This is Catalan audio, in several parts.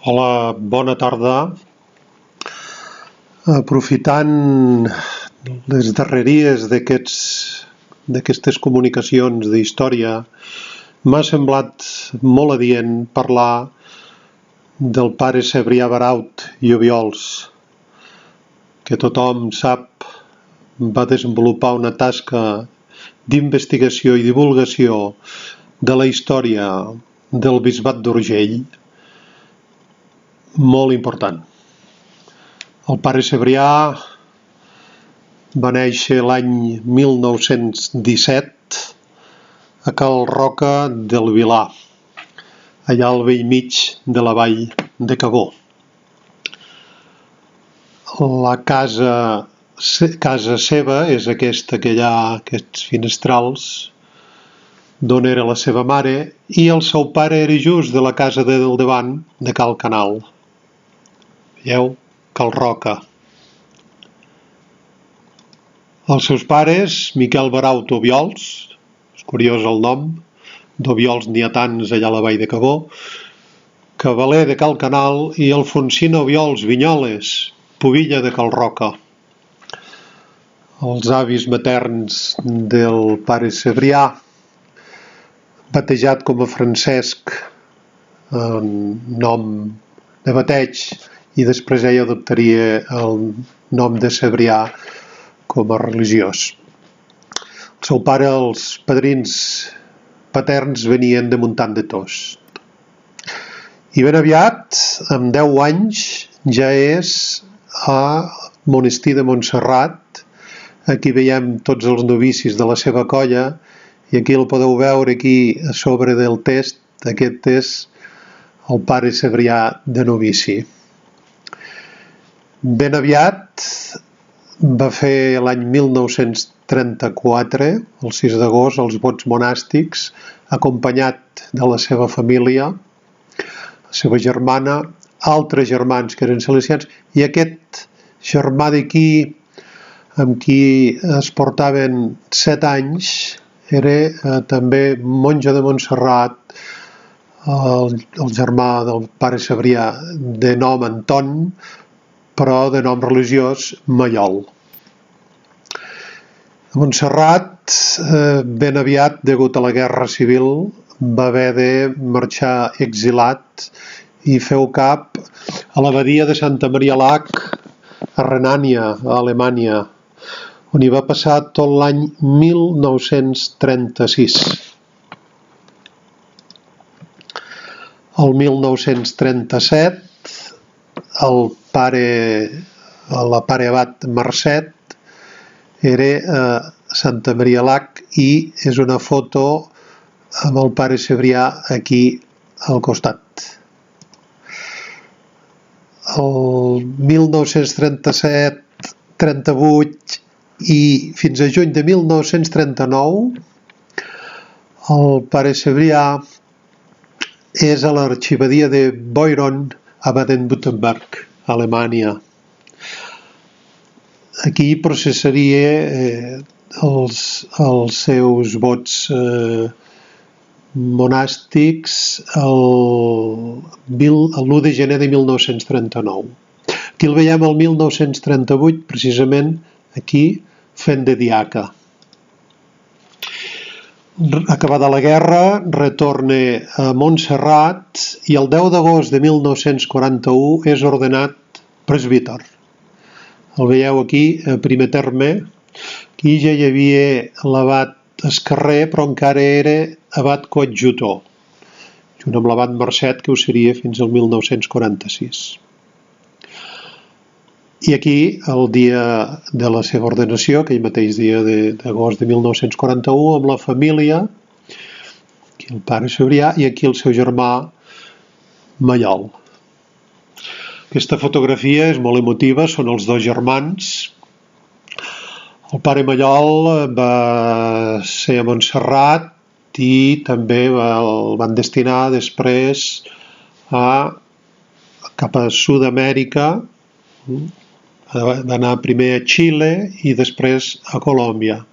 Hola, bona tarda. Aprofitant les darreries d'aquestes comunicacions d'història, m'ha semblat molt adient parlar del pare Cebrià Baraut i Obiols, que tothom sap va desenvolupar una tasca d'investigació i divulgació de la història del Bisbat d'Urgell molt important. El pare Cebrià va néixer l'any 1917 a Cal Roca del Vilar, allà al bell mig de la vall de Cabó. La casa seva és aquesta que hi ha, aquests finestrals, d'on era la seva mare, i el seu pare era just de la casa del davant, de Cal Canal. Veieu? Cal Roca. Els seus pares, Miquel Baraut Obiols, és curiós el nom, d'Obiols n'hi ha tants allà a la vall de Cabó, Cavaler de Cal Canal i Alfonsina Obiols Vinyoles, pubilla de Cal Roca. Els avis materns del pare Cebrià, batejat com a Francesc, nom de bateig, i després ell adoptaria el nom de Cebrià com a religiós. El seu pare, els padrins paterns, venien de Montant de Tos. I ben aviat, amb 10 anys, ja és a Monestir de Montserrat. Aquí veiem tots els novicis de la seva colla, i aquí el podeu veure aquí a sobre del test. Aquest és el pare Cebrià de novici. Ben aviat va fer l'any 1934, el 6 d'agost, els vots monàstics, acompanyat de la seva família, la seva germana, altres germans que eren salesians, i aquest germà d'aquí, amb qui es portaven 7 anys, era també monja de Montserrat, el germà del pare Cebrià, de nom Anton, però de nom religiós Mallol. A Montserrat, ben aviat, degut a la guerra civil, va haver de marxar exilat i feu cap a l'abadia de Santa Maria Lac, a Renània, a Alemanya, on hi va passar tot l'any 1936. El 1937, la pare abat Marcet era a Santa Maria Lac i és una foto amb el pare Cebrià aquí al costat. El 1937, 38 i fins a juny de 1939 el pare Cebrià és a l'arxivadia de Boiron a Baden-Württemberg, Alemanya. Aquí processaria els seus vots monàstics l'1 de gener de 1939. Aquí el veiem el 1938, precisament aquí, fent de diaca. Acabada la guerra, retorna a Montserrat i el 10 d'agost de 1941 és ordenat presbíter. El veieu aquí, a primer terme. Aquí ja hi havia l'abat Escarrer, però encara era abat coadjutor, junt amb l'abat Marcet, que ho seria fins al 1946. I aquí, el dia de la seva ordenació, aquell mateix dia d'agost de 1941, amb la família, aquí el pare Cebrià i aquí el seu germà Mallol. Aquesta fotografia és molt emotiva, són els dos germans. El pare Mallol va ser a Montserrat i també el van destinar després cap a Sud-amèrica. Va anar primer a Xile i després a Colòmbia.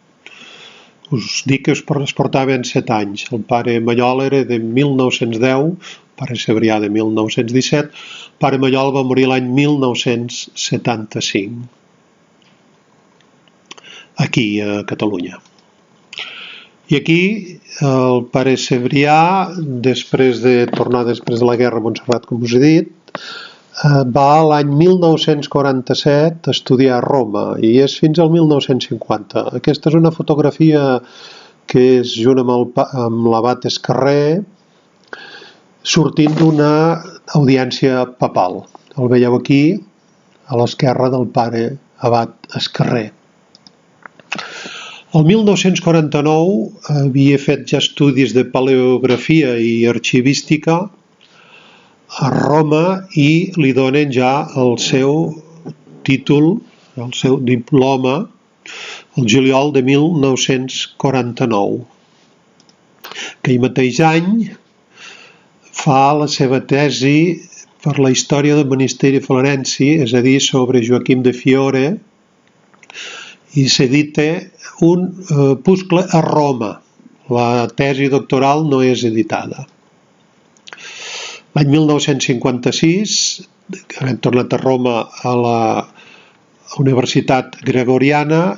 Us dic que es portaven 7 anys. El pare Mallol era de 1910 pare Cebrià de 1917, pare Mallol va morir l'any 1975, aquí a Catalunya. I aquí el pare Cebrià, després de tornar després de la guerra a Montserrat, com us he dit, va l'any 1947 a estudiar a Roma i és fins al 1950. Aquesta és una fotografia que és junt amb l'abat Escarré, sortint d'una audiència papal. El veieu aquí, a l'esquerra del pare abat Escarré. El 1949 havia fet ja estudis de paleografia i arxivística a Roma i li donen ja el seu títol, el seu diploma, el juliol de 1949. Aquell mateix any fa la seva tesi per la història del monasteri florenci, és a dir, sobre Joaquim de Fiore, i s'edita un opuscle a Roma. La tesi doctoral no és editada. L'any 1956, havent tornat a Roma a la Universitat Gregoriana,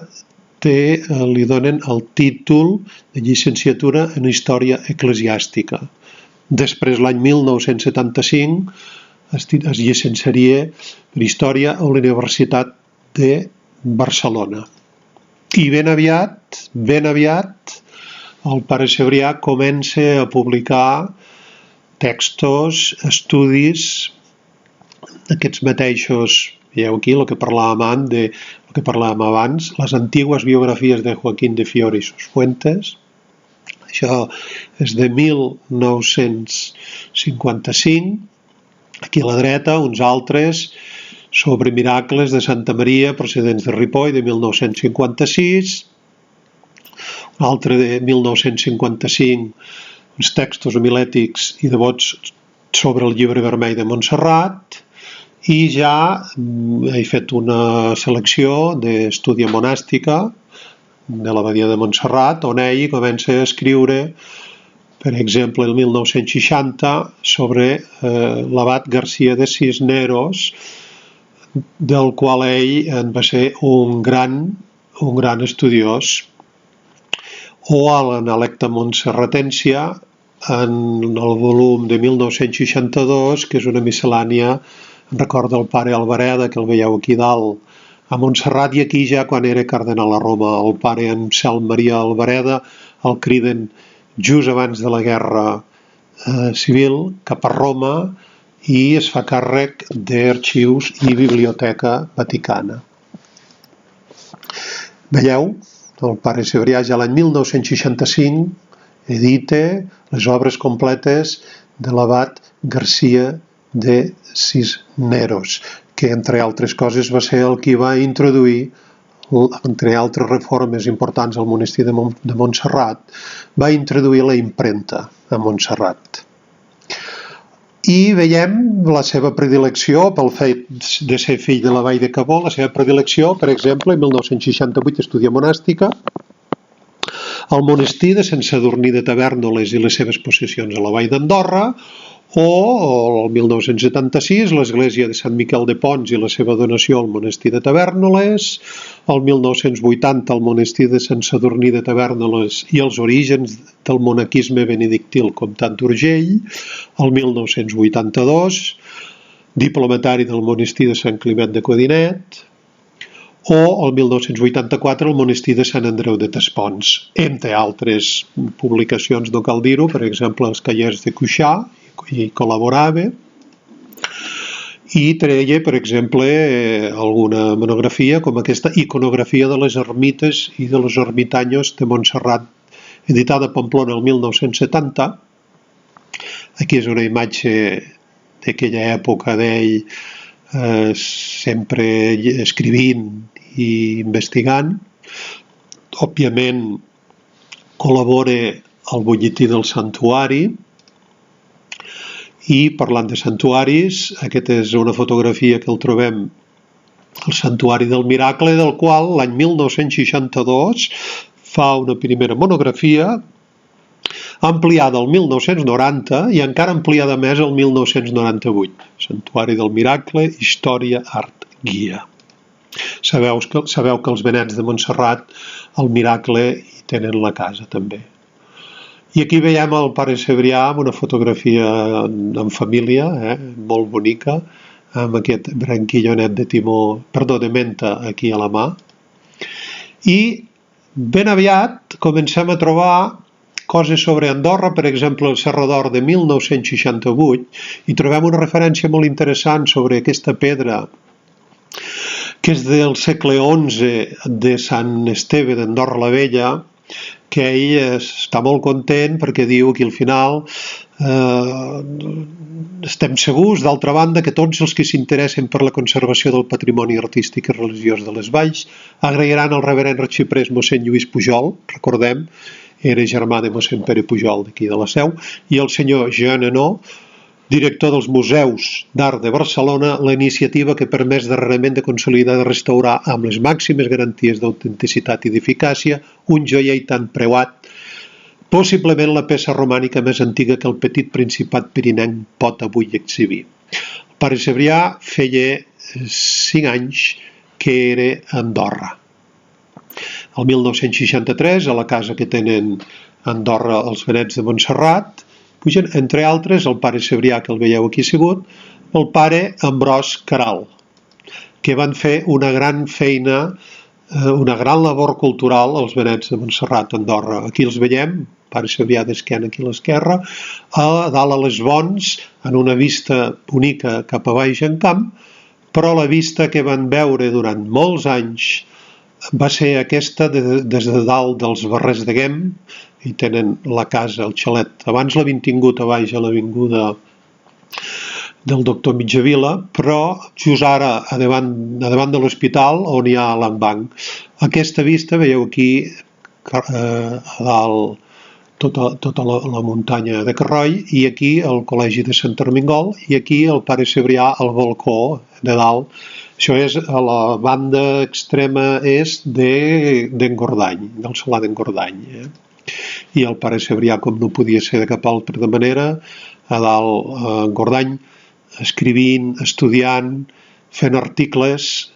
li donen el títol de llicenciatura en Història Eclesiàstica. Després, l'any 1975, es llicenciaria per Història a la Universitat de Barcelona. I ben aviat, el pare Cebrià comença a publicar textos, estudis, aquests mateixos, veieu aquí el que parlàvem abans, les antigues biografies de Joaquín de Fiore i sus Fuentes. Això és de 1955. Aquí a la dreta, uns altres sobre miracles de Santa Maria procedents de Ripoll, de 1956. Un altre de 1955, uns textos homilètics i devots sobre el llibre vermell de Montserrat. I ja he fet una selecció d'estúdia monàstica de l'abadia de Montserrat, on ell comença a escriure, per exemple, el 1960, sobre l'abat Garcia de Cisneros, del qual ell en va ser un gran estudiós, o a l'Analecta Montserratència, en el volum de 1962, que és una miscel·lània en record del pare Albareda, que el veieu aquí dalt, a Montserrat, i aquí ja quan era cardenal a Roma. El pare Anselm Maria Albareda el criden just abans de la guerra civil cap a Roma i es fa càrrec d'arxius i biblioteca vaticana. Veieu? El pare Cebrià ja l'any 1965 edita les obres completes de l'abat Garcia de Cisneros, que entre altres coses va ser el qui va introduir, entre altres reformes importants al monestir de Montserrat, va introduir la impremta a Montserrat. I veiem la seva predilecció pel fet de ser fill de la vall de Cabó, la seva predilecció, per exemple, en 1968, estudia monàstica, al monestir de Sant Sadurní de Tavèrnoles i les seves possessions a la vall d'Andorra, o el 1976 l'església de Sant Miquel de Pons i la seva donació al monestir de Tavèrnoles, el 1980 el monestir de Sant Sadurní de Tavèrnoles i els orígens del monaquisme benedictí al comtat d'Urgell, el 1982 diplomatari del monestir de Sant Climent de Codinet, o el 1984 el monestir de Sant Andreu de Tespons, entre altres publicacions, no cal dir-ho, per exemple els Callers de Cuixà, i col·laborava, i treia, per exemple, alguna monografia com aquesta iconografia de les ermites i de los ermitanyos de Montserrat, editada a Pamplona el 1970. Aquí és una imatge d'aquella època d'ell sempre escrivint i investigant. Òbviament col·labora al butlletí del santuari. I parlant de santuaris, aquesta és una fotografia que el trobem al Santuari del Miracle, del qual l'any 1962 fa una primera monografia ampliada el 1990 i encara ampliada més el 1998. Santuari del Miracle, Història, Art, Guia. Sabeu que els Benets de Montserrat, el Miracle, hi tenen la casa també. I aquí veiem el pare Cebrià amb una fotografia en família, molt bonica, amb aquest branquillonet de menta aquí a la mà. I ben aviat comencem a trobar coses sobre Andorra, per exemple el Serrador de 1968, i trobem una referència molt interessant sobre aquesta pedra que és del segle XI de Sant Esteve d'Andorra la Vella, que ell està molt content perquè diu que al final estem segurs, d'altra banda, que tots els que s'interessen per la conservació del patrimoni artístic i religiós de les valls agrairan al reverend arxiprés mossèn Lluís Pujol, recordem, era germà de mossèn Pere Pujol d'aquí de la Seu, i el senyor Jean Henot, director dels Museus d'Art de Barcelona, la iniciativa que permès darrerament de consolidar i de restaurar amb les màximes garanties d'autenticitat i d'eficàcia un joiell tan preuat, possiblement la peça romànica més antiga que el petit Principat pirinenc pot avui exhibir. El pare Cebrià feia 5 anys que era a Andorra. El 1963, a la casa que tenen a Andorra els Benets de Montserrat, pugen, entre altres, el pare Cebrià, que el veieu aquí assegut, el pare Ambròs Caral, que van fer una gran feina, una gran labor cultural als Benets de Montserrat, Andorra. Aquí els veiem, pare Cebrià d'esquena aquí a l'esquerra, a dalt a les Bons, en una vista bonica cap a baix en camp, però la vista que van veure durant molts anys va ser aquesta des de dalt dels Barrers de Guem, i tenen la casa, el xalet. Abans l'havien tingut a baix a l'avinguda del doctor Mitjavila, però just ara, a davant de l'hospital, on hi ha l'Enbanc. Aquesta vista, veieu aquí, a dalt, tota la muntanya de Carroi, i aquí el col·legi de Sant Armengol, i aquí el pare Cebrià al balcó de dalt. Això és a la banda extrema est d'Engordany, del Solà d'Engordany. I el pare Cebrià, com no podia ser de cap altra manera, a dalt a Engordany, escrivint, estudiant, fent articles,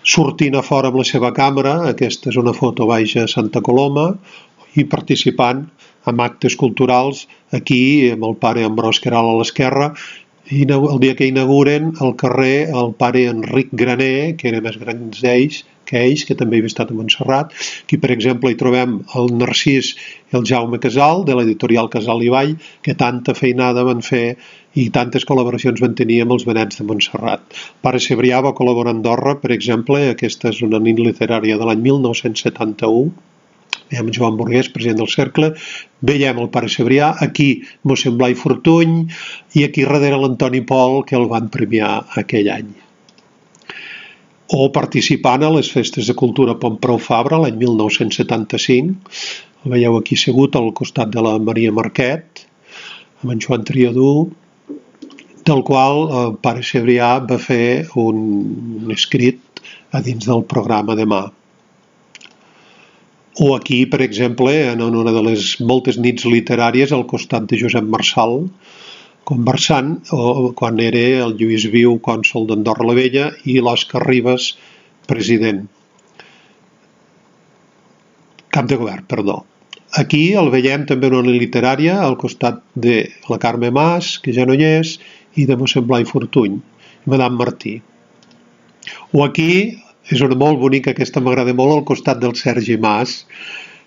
sortint a fora amb la seva càmera, aquesta és una foto baix a Santa Coloma, i participant en actes culturals aquí amb el pare Ambròs Caral a l'esquerra, i el dia que inauguren al carrer el pare Enric Graner, que era més gran que ells, que també havia estat a Montserrat. Aquí, per exemple, hi trobem el Narcís i el Jaume Casal, de l'editorial Casal i Vall, que tanta feinada van fer i tantes col·laboracions van tenir amb els Benets de Montserrat. El pare Cebrià va col·laborar a Andorra, per exemple, aquesta és una nit literària de l'any 1971, veiem Joan Burguès, president del Cercle, veiem el pare Cebrià, aquí mossèn Blai Fortuny, i aquí darrere l'Antoni Pol, que el van premiar aquell any. O participant a les festes de cultura Pompeu Fabra l'any 1975, el veieu aquí assegut al costat de la Maria Marquet, amb en Joan Triadú, del qual el pare Cebrià va fer un escrit a dins del programa Demà. O aquí, per exemple, en una de les moltes nits literàries al costat de Josep Marçal, conversant, quan era el Lluís Viu, cònsol d'Andorra la Vella, i l'Òscar Ribas, president. Cap de govern, perdó. Aquí el veiem també en una literària, al costat de la Carme Mas, que ja no hi és, i de mossèn Blai Fortuny, i Madame Martí. O aquí, és una molt bonica, aquesta m'agrada molt, al costat del Sergi Mas,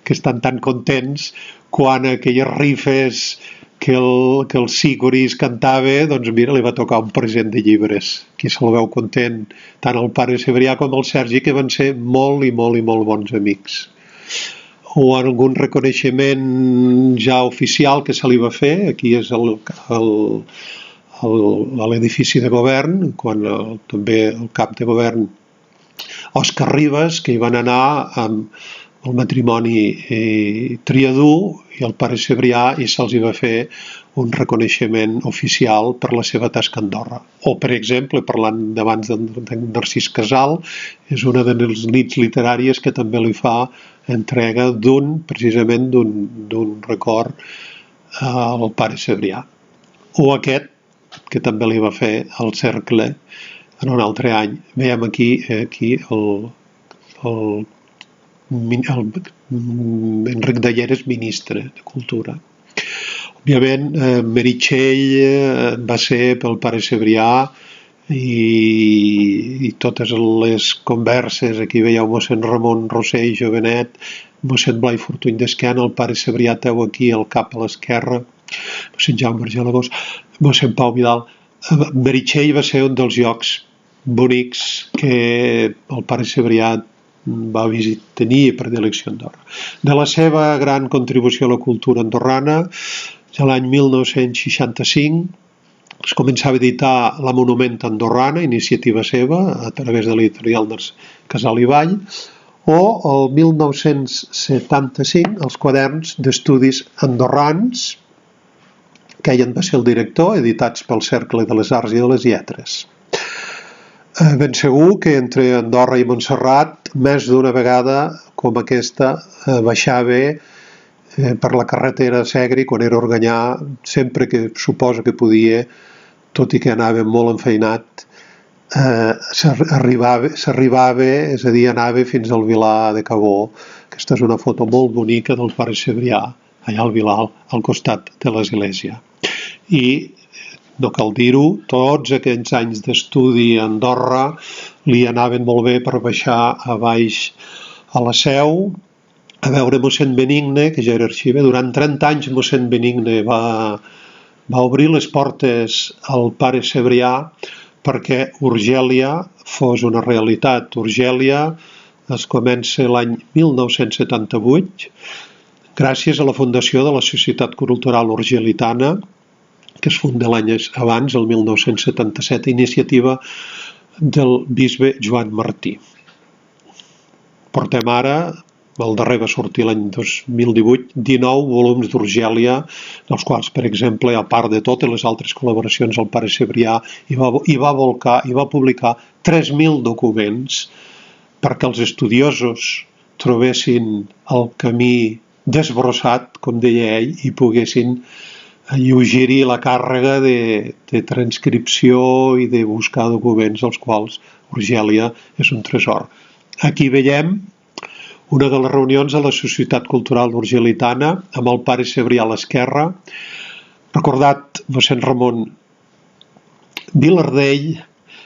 que estan tan contents quan aquelles rifes que el Sigoris cantava, doncs mira, li va tocar un present de llibres. Aquí se'l veu content, tant el pare Cebrià com el Sergi, que van ser molt i molt i molt bons amics. O algun reconeixement ja oficial que se li va fer, aquí és l'edifici de govern, quan també el cap de govern Òscar Ribas, que hi van anar amb el matrimoni Triadú i el pare Cebrià, i se'ls va fer un reconeixement oficial per la seva tasca a Andorra. O, per exemple, parlant d'abans de Narcís Casal, és una de les nits literàries que també li fa entrega precisament d'un record al pare Cebrià. O aquest, que també li va fer el cercle en un altre any. Veiem aquí el Enric Dalleres, ministre de Cultura. Òbviament, Meritxell va ser pel pare Cebrià i totes les converses, aquí veieu mossèn Ramon Rossell, Jovenet, mossèn Blai Fortuny d'Esquena, el pare Cebrià teu aquí, el cap a l'esquerra, mossèn Jaume Argelagós, mossèn Pau Vidal. Meritxell va ser un dels llocs bonics que el pare Cebrià va tenir per dilecció a Andorra. De la seva gran contribució a la cultura andorrana, l'any 1965 es començava a editar la Monument Andorrana, iniciativa seva, a través de l'editorial Casal i Vall, o el 1975 els quaderns d'estudis andorrans, que ell en va ser el director, editats pel Cercle de les Arts i de les Lletres. Ben segur que entre Andorra i Montserrat, més d'una vegada com aquesta, baixava per la carretera a Segri, quan era Organyà, sempre que suposa que podia, tot i que anava molt enfeinat, s'arribava, és a dir, anava fins al Vilar de Cabó. Aquesta és una foto molt bonica del pare Cebrià, allà al Vilar, al costat de l'església. I no cal dir-ho, tots aquests anys d'estudi a Andorra li anaven molt bé per baixar a baix a la Seu, a veure mossèn Benigne, que ja era arxiver. Durant 30 anys mossèn Benigne va obrir les portes al pare Cebrià perquè Urgèlia fos una realitat. Urgèlia es comença l'any 1978 gràcies a la fundació de la Societat Cultural Urgelitana, que es funda l'any abans, el 1977, iniciativa del bisbe Joan Martí. Portem ara, el darrer va sortir l'any 2018, 19 volums d'Urgèlia, dels quals, per exemple, a part de totes les altres col·laboracions, el pare Cebrià hi va publicar 3.000 documents perquè els estudiosos trobessin el camí desbrossat, com deia ell, i poguessin alleugerir la càrrega de transcripció i de buscar documents, els quals Urgèlia és un tresor. Aquí veiem una de les reunions de la Societat Cultural Urgelitana amb el pare Cebrià a l'esquerra, recordat mossèn Ramon Vilardell,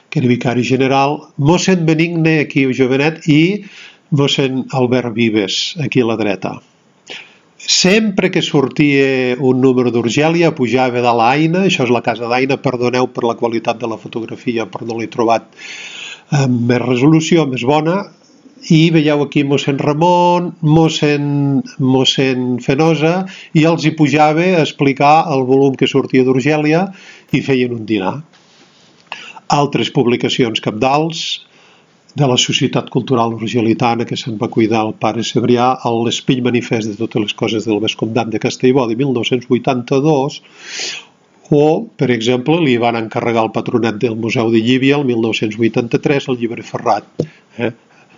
que era vicari general, mossèn Benigne, aquí a Jovenet, i mossèn Albert Vives, aquí a la dreta. Sempre que sortia un número d'Urgèlia, pujava de l'Aina, això és la casa d'Aina, perdoneu per la qualitat de la fotografia, però no l'he trobat amb més resolució, més bona, i veieu aquí mossèn Ramon, mossèn Fenosa, i els hi pujava a explicar el volum que sortia d'Urgèlia i feien un dinar. Altres publicacions cabdals de la Societat Cultural Urgelitana, que se'n va cuidar el pare Cebrià, l'Espill Manifest de totes les coses del vescomtat de Castellbò de 1982, o, per exemple, li van encarregar el patronat del Museu de Llívia el 1983 el llibre ferrat,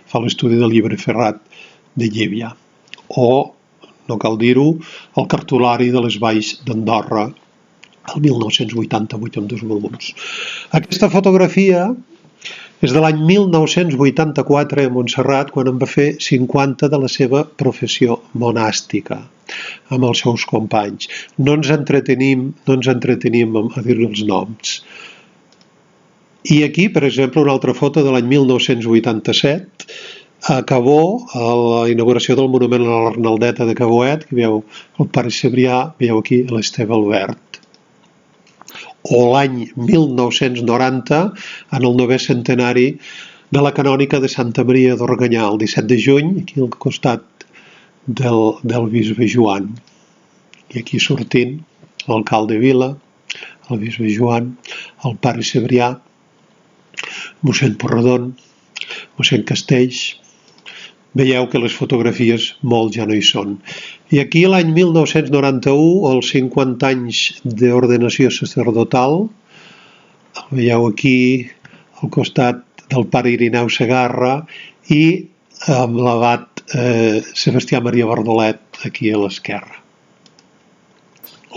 fa l'estudi del llibre ferrat de Llívia. O, no cal dir-ho, el cartulari de les valls d'Andorra el 1988 amb 2 volums. Aquesta fotografia és de l'any 1984 a Montserrat, quan en va fer 50 de la seva professió monàstica amb els seus companys. No ens entretenim a dir-li els noms. I aquí, per exemple, una altra foto de l'any 1987, a Cabó, a la inauguració del monument a l'Arnaldeta de Caboet, que veieu el pare Cebrià, veieu aquí l'Esteve Albert. O l'any 1990, en el 9è centenari de la canònica de Santa Maria d'Organyà, el 17 de juny, aquí al costat del bisbe Joan. I aquí sortint l'alcalde Vila, el bisbe Joan, el pare Cebrià, mossèn Porredon, mossèn Castells. Veieu que les fotografies molt ja no hi són. I aquí l'any 1991, els 50 anys d'ordenació sacerdotal, veieu aquí al costat del pare Irineu Segarra i amb l'abat Sebastià Maria Bardolet aquí a l'esquerra.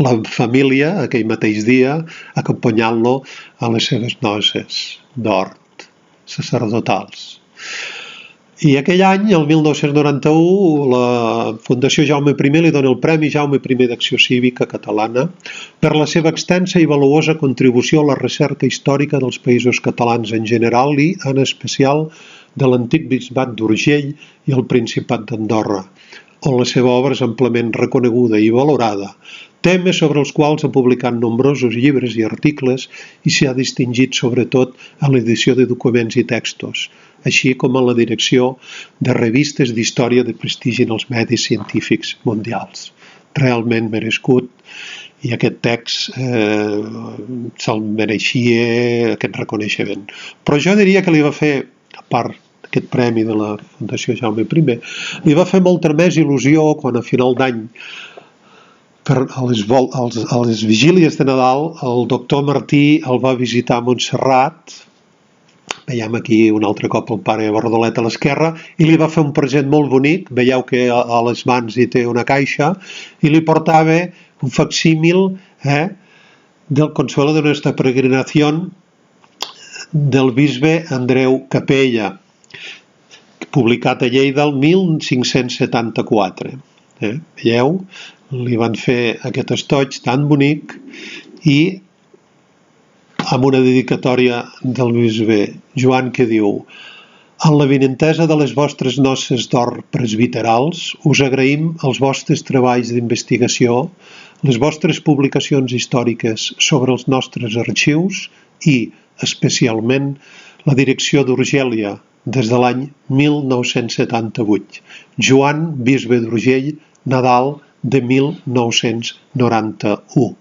la família, aquell mateix dia, acompanyant-lo a les seves noces d'hort sacerdotals. I aquell any, el 1991, la Fundació Jaume I li dona el Premi Jaume I d'Acció Cívica Catalana per la seva extensa i valuosa contribució a la recerca històrica dels països catalans en general i, en especial, de l'antic bisbat d'Urgell i el Principat d'Andorra, on la seva obra és amplament reconeguda i valorada, temes sobre els quals ha publicat nombrosos llibres i articles i s'hi ha distingit sobretot en l'edició de documents i textos, així com en la direcció de revistes d'història de prestigi en els medis científics mundials. Realment merescut, i aquest text se'l mereixia aquest reconeixement. Però jo diria que li va fer, a part d'aquest premi de la Fundació Jaume I, li va fer molta més il·lusió quan a final d'any, a les vigílies de Nadal, el doctor Martí el va visitar a Montserrat. Veiem aquí un altre cop el pare Bardolet a l'esquerra, i li va fer un present molt bonic. Veieu que a les mans hi té una caixa, i li portava un facsímil del Consuelo de Nuestra Peregrinación del bisbe Andreu Capella, publicat a Lleida el 1574. Veieu? Li van fer aquest estoig tan bonic i amb una dedicatòria del bisbe Joan que diu: en la vinentesa de les vostres noces d'or presbiterals us agraïm els vostres treballs d'investigació, les vostres publicacions històriques sobre els nostres arxius i, especialment, la direcció d'Urgèlia des de l'any 1978. Joan, bisbe d'Urgell, Nadal de 1991.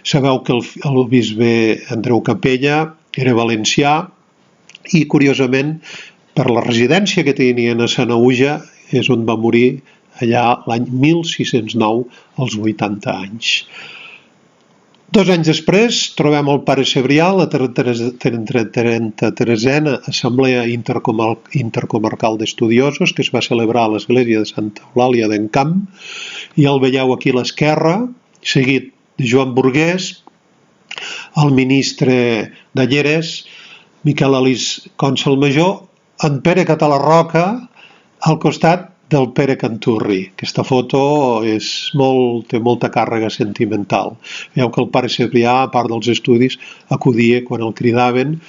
Sabeu que el bisbe Andreu Capella era valencià i, curiosament, per la residència que tenien a Sanaüja, és on va morir allà l'any 1609, als 80 anys. 2 anys després trobem el pare Cebrià a la 33a Assemblea Intercomarcal d'Estudiosos, que es va celebrar a l'església de Santa Eulàlia d'Encamp, i el veieu aquí a l'esquerra, seguit de Joan Burguès, el ministre d'Alleres, Miquel Alís Cònsol Major, en Pere Catalarroca, al costat del Pere Canturri. Aquesta foto té molta càrrega sentimental. Veieu que el pare Cebrià, a part dels estudis, acudia quan el cridaven,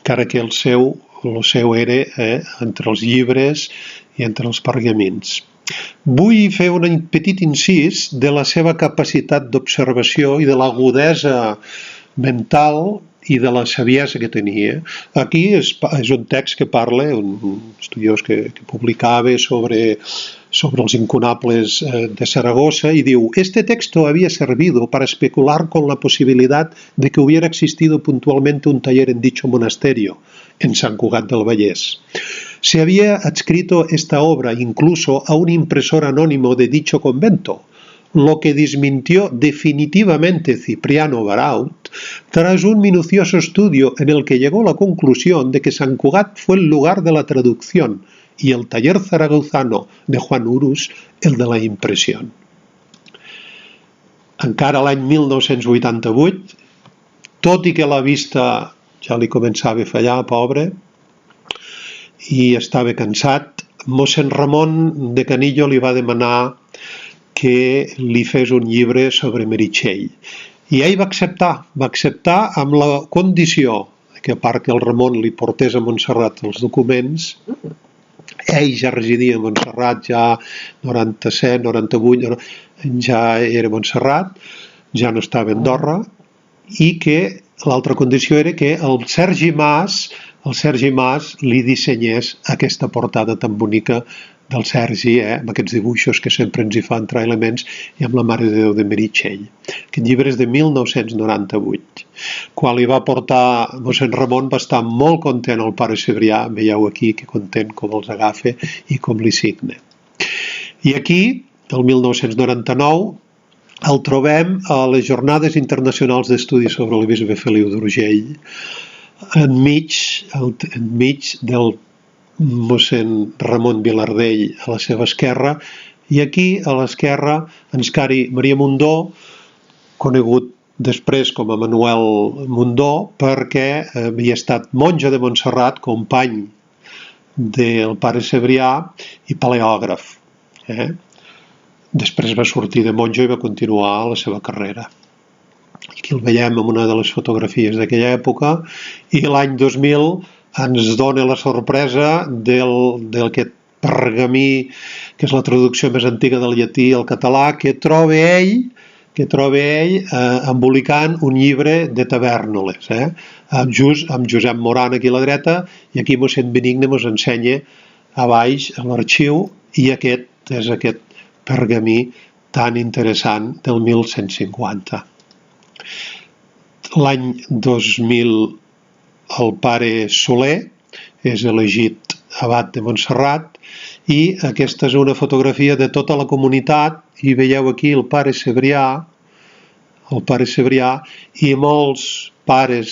encara que el seu era entre els llibres i entre els pergamins. Vull fer un petit incís de la seva capacitat d'observació i de l'agudesa mental i de la saviesa que tenia. Aquí és un text que parla, un estudiós que publicava sobre els incunables de Saragossa, y diu: este texto había servido para especular con la posibilidad de que hubiera existido puntualmente un taller en dicho monasterio, en Sant Cugat del Vallès. Se había adscrito esta obra incluso a un impresor anónimo de dicho convento, lo que desmintió definitivamente Cipriano Baraut tras un minucioso estudio en el que llegó a la conclusión de que Sant Cugat fue el lugar de la traducción y el taller zaragozano de Juan Urús el de la impresión. Encara l'any 1988, tot i que la vista ja li començava a fallar, pobre, i estava cansat, mossèn Ramon de Canillo li va demanar que li fes un llibre sobre Meritxell. I ell va acceptar amb la condició que, a part que el Ramon li portés a Montserrat els documents, ell ja residia a Montserrat, ja 97, 98, ja era a Montserrat, ja no estava a Andorra, i que l'altra condició era que el Sergi Mas li dissenyés aquesta portada tan bonica del Sergi, amb aquests dibuixos que sempre ens hi fa entrar elements, i amb la Mare de Déu de Meritxell. Aquest llibre és de 1998. Quan li va portar mossèn Ramon va estar molt content el pare Cebrià, veieu aquí que content com els agafa i com li signa. I aquí, el 1999, el trobem a les Jornades Internacionals d'Estudis sobre el bisbe Feliu d'Urgell, enmig del mossèn Ramon Vilardell a la seva esquerra, i aquí a l'esquerra en Scari Maria Mundó, conegut després com a Manuel Mundó perquè havia estat monja de Montserrat, company del pare Cebrià i paleògraf. Després va sortir de monja i va continuar la seva carrera. Aquí el veiem en una de les fotografies d'aquella època i l'any 2000 ens dona la sorpresa d'aquest pergamí, que és la traducció més antiga del llatí al català, que troba ell embolicant un llibre de tavèrnoles, amb Josep Moran aquí a la dreta, i aquí mossèn Benigne ens ensenya a baix a l'arxiu, i aquest és aquest pergamí tan interessant del 1150. L'any 2000 el pare Soler és elegit abat de Montserrat i aquesta és una fotografia de tota la comunitat i veieu aquí el pare Cebrià i molts pares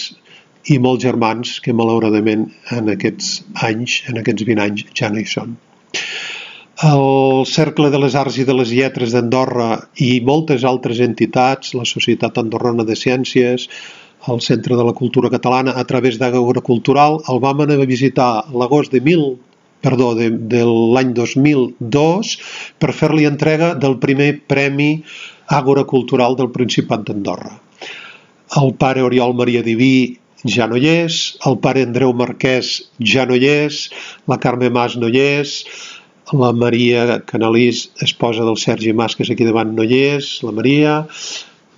i molts germans que malauradament en aquests 20 anys ja no hi són. El Cercle de les Arts i de les Lletres d'Andorra i moltes altres entitats, la Societat Andorrana de Ciències, el Centre de la Cultura Catalana, a través d'Àgora Cultural, el vam anar a visitar l'agost de l'any 2002 per fer-li entrega del primer Premi Àgora Cultural del Principat d'Andorra. El pare Oriol Maria Diví ja no hi és, el pare Andreu Marquès ja no hi és, la Carme Mas no hi és, la Maria Canalís, esposa del Sergi Mas, que és aquí davant, no hi és, la Maria,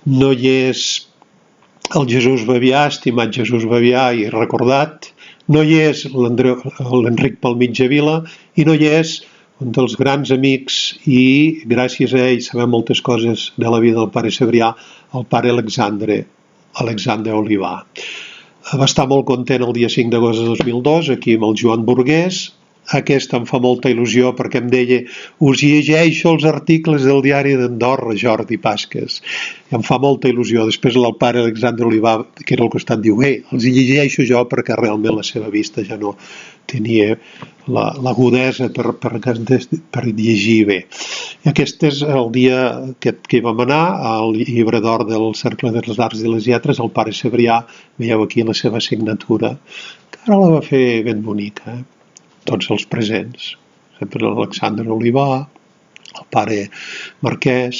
no hi és el Jesús Bavià, estimat Jesús Bavià i recordat, no hi és l'Enric Palmitja-Vila i no hi és un dels grans amics i gràcies a ell sabem moltes coses de la vida del pare Cebrià, el pare Alexandre Olivà. Va estar molt content el dia 5 d'agost de 2002 aquí amb el Joan Burguès. Aquest em fa molta il·lusió perquè em deia us llegeixo els articles del diari d'Andorra, Jordi Pasques. I em fa molta il·lusió. Després el pare Alexandre Olivà, que era al costat, diu els llegeixo jo perquè realment la seva vista ja no tenia l'agudesa per llegir bé. I aquest és el dia que hi vam anar, al llibre d'or del Cercle de les Arts i les Lletres, el pare Cebrià, veieu aquí la seva signatura, que ara la va fer ben bonica, tots els presents, sempre l'Alexandre Olivà, el pare Marquès.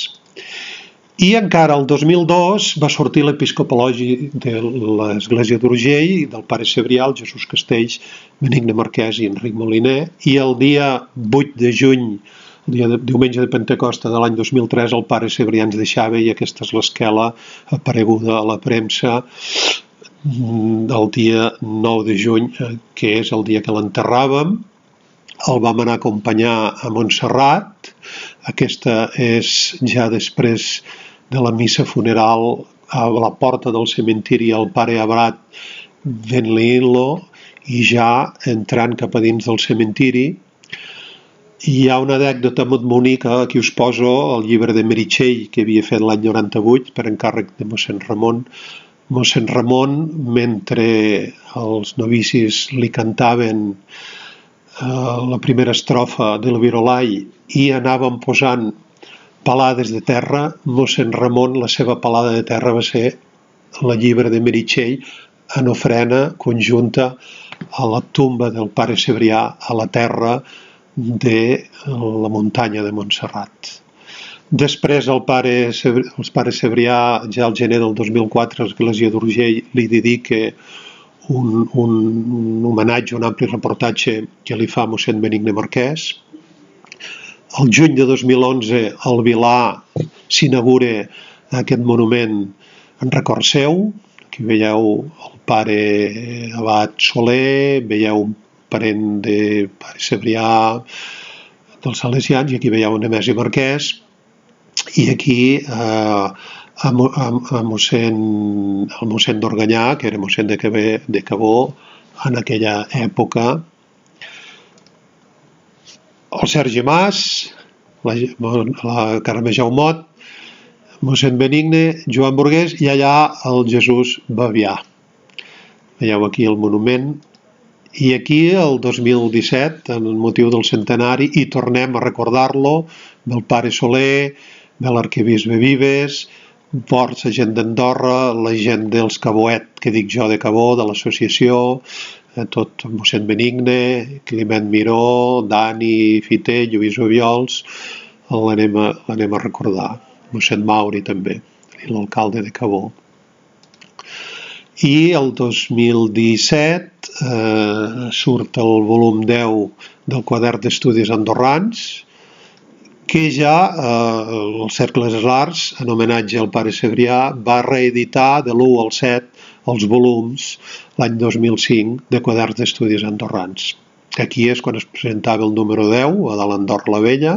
I encara el 2002 va sortir l'episcopologi de l'Església d'Urgell, del pare Cebrià, el Jesús Castells, Benigne Marquès i Enric Moliner, i el dia 8 de juny, el diumenge de Pentecosta de l'any 2003, el pare Cebrià ens deixava, i aquesta és l'esquela apareguda a la premsa, el dia 9 de juny, que és el dia que l'enterràvem. El vam anar a acompanyar a Montserrat. Aquesta és ja després de la missa funeral a la porta del cementiri, el pare Abrat benveint-lo i ja entrant cap a dins del cementiri. Hi ha una anècdota molt bonica, aquí us poso el llibre de Meritxell que havia fet l'any 98 per encàrrec de mossèn Ramon. Mossèn Ramon, mentre els novicis li cantaven la primera estrofa de la Virolai i anaven posant palades de terra, mossèn Ramon, la seva palada de terra va ser la llibre de Meritxell en ofrena conjunta a la tumba del pare Cebrià a la terra de la muntanya de Montserrat. Després el pare Cebrià, ja al gener del 2004, a l'Església d'Urgell li dedica un homenatge, un ampli reportatge que li fa a mossèn Benigne Marquès. El juny de 2011 al Vilà s'inaugura aquest monument en record seu. Aquí veieu el pare abat Soler, veieu un parent de pare Cebrià dels Salesians, i aquí veieu Nemesi Marquès. I aquí el mossèn d'Organyà, que era mossèn de Cabó en aquella època, el Sergi Mas, la Carme Jaumot, mossèn Benigne, Joan Burguès i allà el Jesús Bavià. Veieu aquí el monument. I aquí, el 2017, en el motiu del centenari, hi tornem a recordar-lo, del pare Soler, de l'arquebisbe Vives, ports, la gent d'Andorra, la gent dels Caboet, que dic jo de Cabó, de l'associació, tot mossèn Benigne, Climent Miró, Dani Fiter, Lluís Obiols, l'anem a recordar. Mossèn Mauri també, i l'alcalde de Cabó. I el 2017 surt el volum 10 del quadern d'estudis andorrans, que ja el Cercle de les Arts, en homenatge al pare Cebrià, va reeditar de l'1 al 7 els volums l'any 2005 de quaderns d'estudis andorrans. Aquí és quan es presentava el número 10, a dalt Andorra la Vella,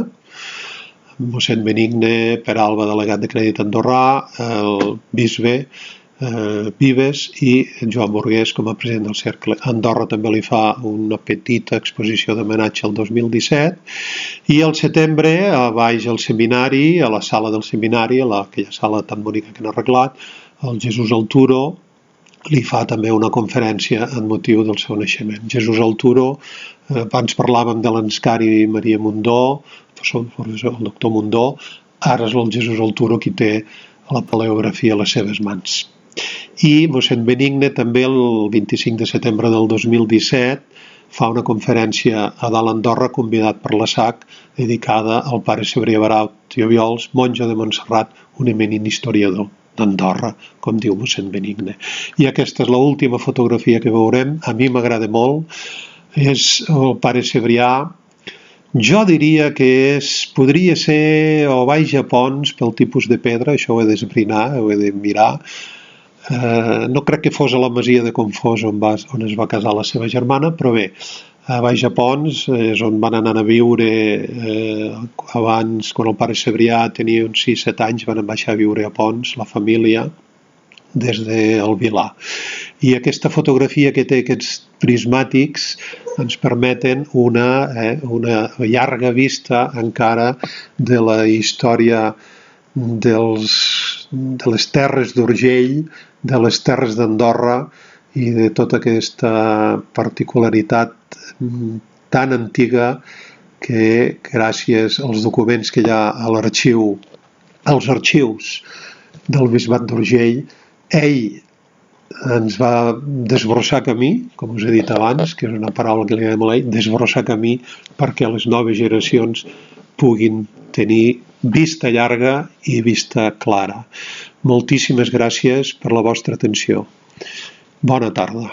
mossèn Benigne Peralba, delegat de Crèdit andorrà, el bisbe Vives i Joan Burgués com a president del Cercle. Andorra també li fa una petita exposició d'homenatge al 2017 i al setembre, a baix al seminari, a la sala del seminari, a aquella sala tan bonica que han arreglat, el Jesús Alturo li fa també una conferència en motiu del seu naixement. Jesús Alturo, abans parlàvem de l'Enscari Maria Mundó, el doctor Mundó, ara és el Jesús Alturo qui té la paleografia a les seves mans. I mossèn Benigne també el 25 de setembre del 2017 fa una conferència a dalt Andorra convidat per la SAC dedicada al pare Cebrià Baraut i Obiols, monjo de Montserrat, un eminent historiador d'Andorra, com diu mossèn Benigne. I aquesta és l'última fotografia que veurem, a mi m'agrada molt, és el pare Cebrià. Jo diria que podria ser o baix a Pons pel tipus de pedra, això ho he d'esbrinar, ho he de mirar. No crec que fos a la masia de Confós on es va casar la seva germana, però bé, a baix a Pons és on van anar a viure abans, quan el pare Cebrià tenia uns 6-7 anys, van baixar a viure a Pons, la família, des del Vilar. I aquesta fotografia que té aquests prismàtics ens permeten una llarga vista encara de la història de les terres d'Urgell, de les terres d'Andorra i de tota aquesta particularitat tan antiga que gràcies als documents que hi ha a l'arxiu, als arxius del Bisbat d'Urgell, ell ens va desbrossar camí, com us he dit abans, que és una paraula que li anem a ell, desbrossar camí perquè les noves generacions puguin tenir vista llarga i vista clara. Moltíssimes gràcies per la vostra atenció. Bona tarda.